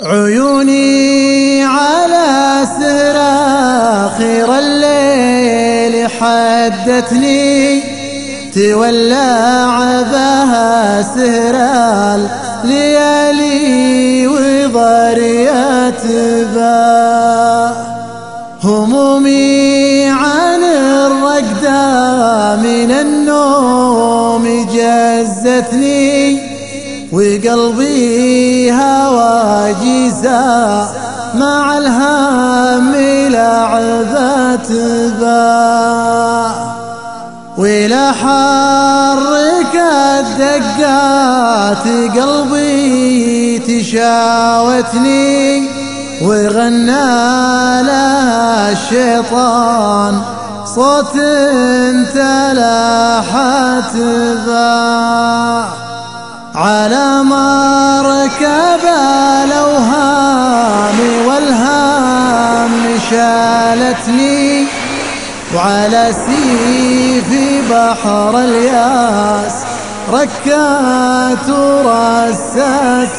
عيوني على سر آخر الليل حدتني، تولع بها سهر الليالي وضريت با همومي عن الرقدة من النوم جزتني، وقلبي هواجسا مع الهم لعبت با ولا حرك الدقات قلبي تشاوتني، وغنى لها الشيطان صوت تلاحت با على مركب الأوهام والهام شالتني، وعلى سيف بحر الياس ركات ورست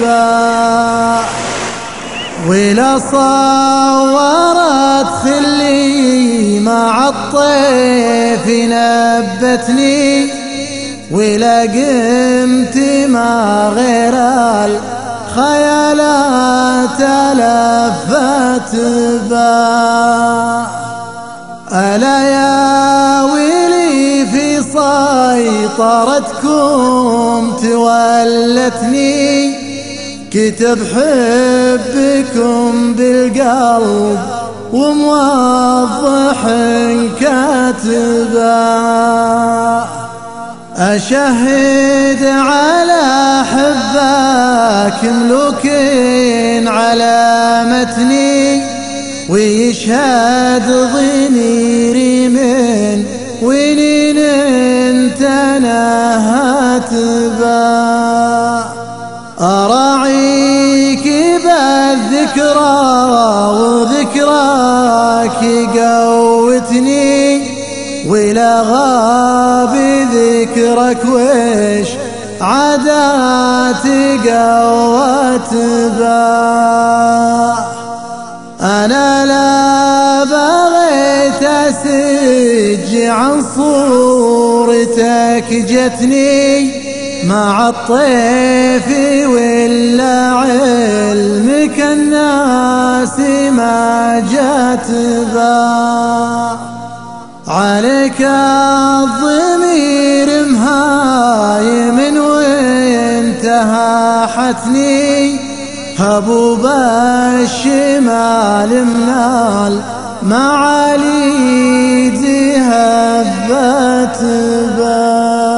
با ولا صورت خلي مع الطيف نبتني، ولا قمت ما غير الخيالات لفت با ألا يا ويلي في سيطرتكم تولتني، كتب حبكم بالقلب وموضح كاتبا أشهد على حبك ملوك على متني، ويشهد ضميري من وين تنهت با أراعيك بالذكرى وذكراك قوتني، ولا غاب ذكرك وش عادات قوت با أنا لا بغيت أسج عن صورتك جتني، مع الطيف ولا علمك الناس ما جت با عليك الضمير مهايم وانتهى حتني، هبوب الشمال من المعالي هبت با